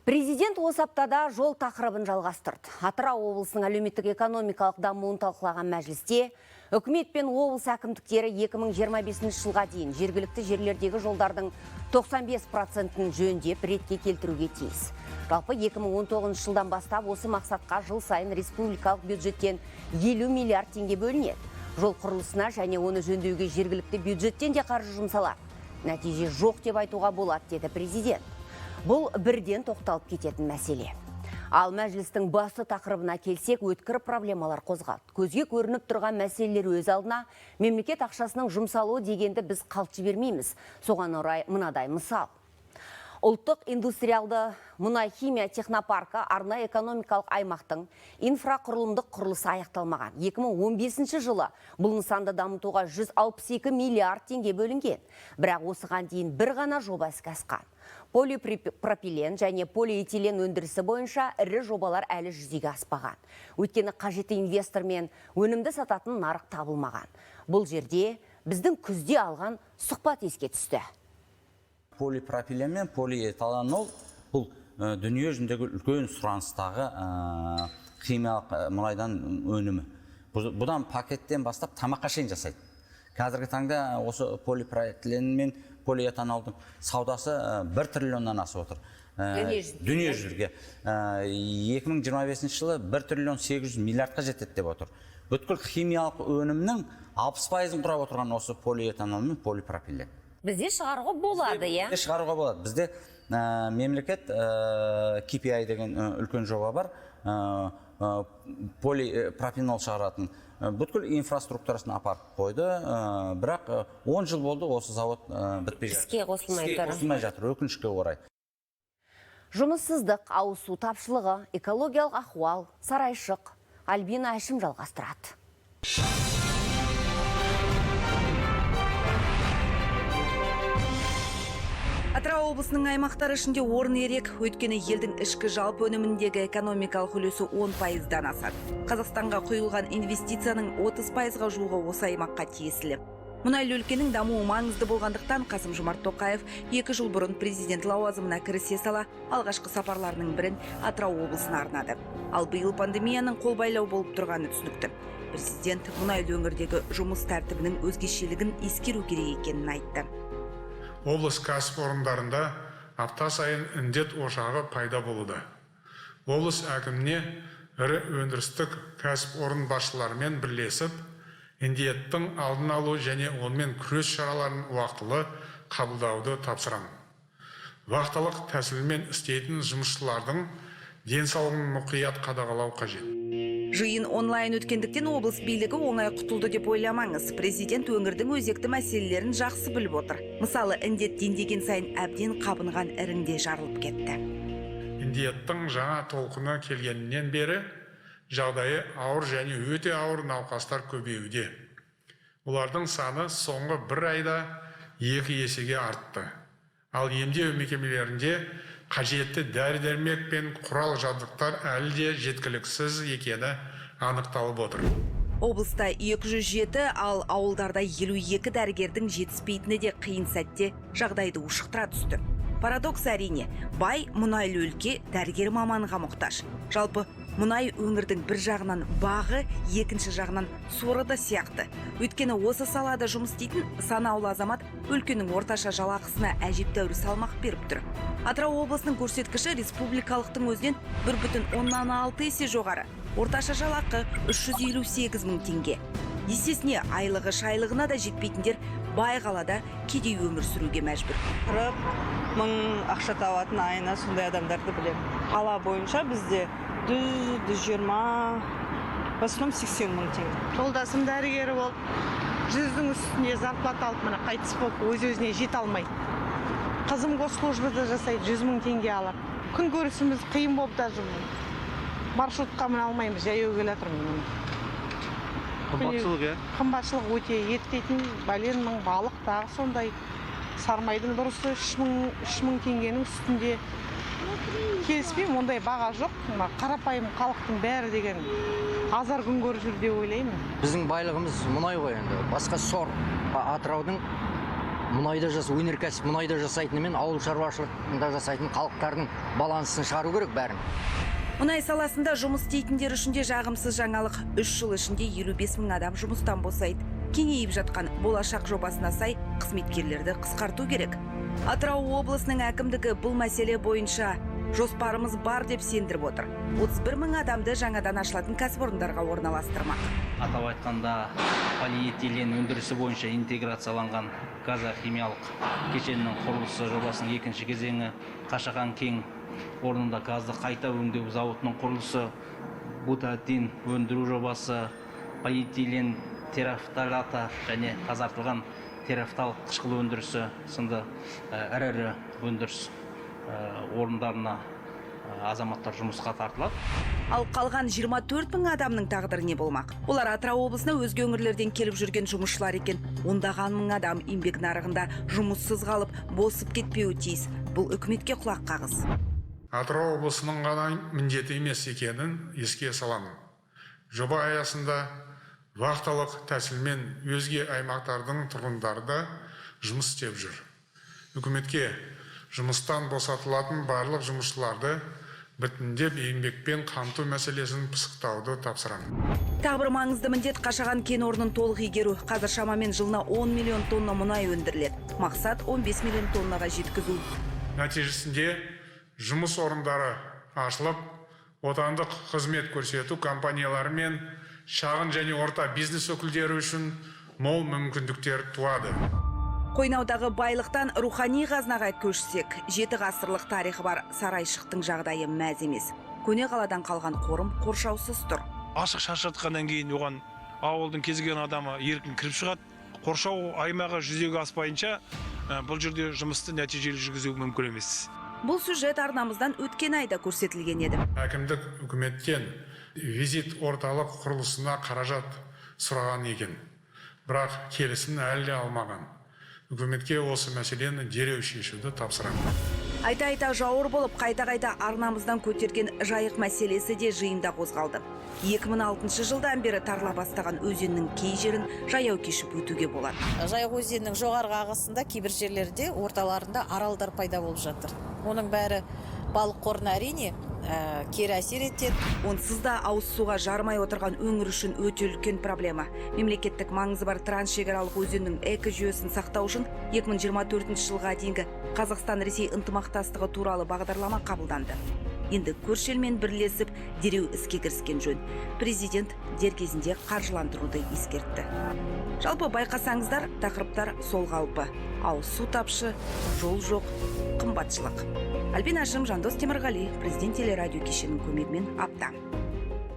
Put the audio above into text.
Президент осы аптада жол тақырыбын жалғастырды. Атырау облысының әлеуметтік экономикалық дамуын талқылаған мәжілісте үкімет пен облыс әкімдіктері 2025 жылға дейін жергілікті жерлердегі жолдардың 95%-ін жөндеп ретке келтіруге тиіс. Жалпы 2019 жылдан бастап осы мақсатқа жыл сайын республикалық бюджеттен 50 миллиард теңге бөлінеді. Жол құрылысына және оны жөндеуге жергілікті бюджеттен де қаржы жұмсалады. Нәтиже жоқ деп айтуға болады, деді президент. Бұл бірден тоқталып кететін мәселе. Ал мәжілістің басты тақырыбына келсек, өткір проблемалар қозғалды. Көзге көрініп тұрған мәселелер өз алдына мемлекет ақшасының жұмсалуы дегенді біз қалт жібермейміз. Соған орай мынадай мысал. Ұлттық индустриалды мұнай-химия технопаркі арнайы экономикалық аймақтың инфрақұрылымдық құрылысы аяқталмаған. 2015 жылы бұл нысанды дамытуға 162 миллиард теңге бөлінген. Бірақ осыған дейін бір ғана жоба іске асқан. Полипропилен және полиэтилен өндірісі бойынша ірі жобалар әлі жүзеге аспаған. Өйткені қажетті инвестор мен өнімді сататын нарық табылмаған. Бұл жерде біздің күзде алған сұхбат еске түсті. Полипропилен мен полиэтиланол бұл дүние жүзіндегі үлкен сұраныстағы химиялық мұнайдан өнімі. Бұдан пакеттен бастап тамаққа шейін жасайды. Қазіргі таңда осы полипропилен мен полиэтанолдың саудасы 1 триллионнан асып отыр. Дүние жүзінде 2025 жылы 1 триллион 800 миллиардқа жетеді деп отыр. Бүткіл химиялық өнімнің 60%-ын құрап отырған осы полиэтанол мен полипропилен. Бізде шығаруға болады, иә? Бізде шығаруға болады. Бізде мемлекет KPI деген үлкен жоба бар. Полипропилен шығаратын бүткіл инфраструктурасын апарып қойды. Бірақ 10 жыл болды осы завод бітпей жатыр. Іске қосылмай жатыр, өкінішке орай. Жұмыссыздық, ауыз су тапшылығы, экологиялық ахуал, сарайшық. Альбина Әшім жалғастырады. Атырау облысының аймақтары ішінде орын ерек, өйткені елдің ішкі жалпы өніміндегі экономикалық үлесі 10%-дан асады. Қазақстанға құйылған инвестицияның 30%-ға жуығы осы аймаққа тиесілі. Мұнайлы өлкенің дамуы маңызды болғандықтан Қасым-Жомарт Тоқаев 2 жыл бұрын президент лауазымына кірісе сала алғашқы сапарларының бірін Атырау облысына арнады. Ал биыл пандемияның қолбайлау болып тұрғаны түсінікті. Президент мұнайлы өңірдегі жұмыс тәртібінің өзгешелігін ескеру керек екенін айтты. Облыс кәсіпорындарында апта сайын індет ошағы пайда болуда. Облыс әкіміне ірі өндірістік кәсіпорын басшыларымен бірлесіп, індеттің алдын алу және онымен күрес шараларын уақытылы қабылдауды тапсырамын. Вақтылық тәсілмен істейтін жұмысшылардың денсаулығын мұқият қадағалау қажет. Жиын онлайн өткендіктен облыс билігі оңай құтылды деп ойламаңыз. Президент өңірдің өзекті мәселелерін жақсы біліп отыр. Мысалы, індет дендеген сайын әбден қабынған іріңде жарылып кетті. Індеттің жаңа толқыны келгеннен бері жағдайы ауыр және өте ауыр науқастар көбеюде. Олардың саны соңғы 1 айда 2 есеге артты. Ал емдеу мекемелерінде қажетті дәрі-дәрмек пен құрал жабдықтар әлі де жеткіліксіз екені анықталып отыр. Облыста 207, ал ауылдарда 52 дәрігердің жетіспейтіні де қиын сәтте жағдайды ушықтыра түсті. Парадокс әрине, бай мұнайлы өлке дәрігер маманға мұқтаж. Жалпы мұнай өңірдің бір жағынан бағы, екінші жағынан соры да сияқты. Өйткені осы салада жұмыс істейтін санаулы азамат өлкенің орташа жалақысына әжептәуір салмақ беріп тұр. Атырау облысының көрсеткіші республикалықтың өзінен 1,6 есе жоғары. Орташа жалақы 358 мың теңге. Есесіне айлығы шайлығына да жетпейтіндер бай қалада кедей өмір сүруге мәжбүр. 40 мың ақша табатын айына сондай адамдарды білем. Қала бойынша бізде 120, в основном 80 мың теңге. Жолдасым дәрігері болып, 100-дің үстіне зарплата алып, мына қайтыс болып, өз-өзіне жете алмайды. Қызым госслужбада жасайды, 100 мың теңге алады. Күн көрісіміз қиын болып даже маршрутқа мына алмаймыз, жаяу келе жатырмын. Қымбатшылық, е? Қымбатшылық өте, ет дейтін бәлен мың, балық тағы сондай. Сармайдың дұрысы 3 мың теңгенің үстінде. Келіспеймін, ондай баға жоқ. Қарапайым халықтың бәрі деген азар күн көріп жүр деп ойлаймын. Біздің байлығымыз мұнай ғой енді. Басқа сор. Атыраудың мұнайда өнеркәсіп мұнайда жасайтынымен ауыл шаруашылығында жасайтын халықтардың балансын шығару керек бәрін. Мұнай саласында жұмыс істейтіндер үшін де жағымсыз жаңалық. 3 жыл ішінде 55 мың адам жұмыстан босайды. Кеңейіп жатқан болашақ жобасына сай қызметкерлерді қысқарту керек. Атырау облысының әкімдігі бұл мәселе бойынша жоспарымыз бар деп сендіріп отыр. 31 мың адамды жаңадан ашылатын кәсіпорындарға орналастырмақ. Атап айтқанда, полиэтилен өндірісі бойынша интеграцияланған газохимиялық кешеннің құрылысы жобасының екінші кезеңі, Қашаған кен орнында газды қайта өңдеу зауытының құрылысы, бутатин өндіру жобасы, полиэтилен терафталата және тазартылған терафтал қышқыл өндірісі сынды ірі өндіріс орындарына азаматтар жұмысқа тартылады. Ал қалған 24 мың адамның тағдыры не болмақ? Олар Атырау облысына өзге өңірлерден келіп жүрген жұмысшылар екен. Ондаған мың адам еңбек нарығында жұмыссыз қалып, босып кетпеуі тиіс. Бұл үкіметке құлақ қағыз. Атырау облысының ғана міндеті емес екенін еске саламын. Жоба аясында вақталық тәсілмен өзге аймақтардың тұрғындары да жұмыс істеп жүр. Үкіметке жұмыстан босатылатын барлық жұмысшыларды біртіндеп еңбекпен қамту мәселесін пысықтауды тапсырамын. Тағы бір маңызды міндет Қашаған кен орнын толық игеру. Қазір шамамен жылына 10 миллион тонна мұнай өндіріледі. Мақсат 15 миллион тоннаға жеткізу. Нәтижесінде жұмыс орындары ашылып, отандық қызмет көрсету компаниялары мен шағын және орта бизнес өкілдері үшін мол мүмкіндіктер туады. Қойнаудағы байлықтан рухани қазынаға көшсек, 7 ғасырлық тарихы бар сарайшықтың жағдайы мәз емес. Көне қаладан қалған қорым қоршаусыз тұр. Ашық шаршатқаннан кейін оған ауылдың кез келген адамы еркін кіріп шығады. Қоршау аймағы жүзеге аспайынша бұл жерде жұмысты нәтижелі жүргізу мүмкін емес. Бұл сюжет арнамыздан өткен айда көрсетілген еді. Әкімдік үкіметтен визит орталық құрылысына қаражат сұраған екен. Бірақ келісімін әлі алмаған. Үкіметке осы мәселені дереу шешуді тапсырамын. Айта жауыр болып қайта арнамыздан көтерген жайық мәселесі де жиында қозғалды. 2006 жылдан бері тарыла бастаған өзеннің кей жерін жаяу кешіп өтуге болады. Жайық өзенінің жоғарғы ағысында кейбір жерлерде орталарында аралдар пайда болып жатыр. Оның бәрі балық қорына әрине кері әсер етеді. Онсыз да ауыз суға жармай отырған өңір үшін өте үлкен проблема. Мемлекеттік маңызы бар трансшекаралық өзеннің экожүйесін сақтау үшін 2024 жылға дейінгі Қазақстан-Ресей ынтымақтастығы туралы бағдарлама қабылданды. Енді көрші елмен бірлесіп дереу іске кіріскен жөн. Президент дер кезінде қаржыландыруды ескертті. Жалпы байқасаңыздар, тақырыптар сол қалпы. Ауыз су тапшы, жол жоқ, қымбатшылық. Альбина Жандос Темірғали, президент телерадио кешенінің көмегімен апта.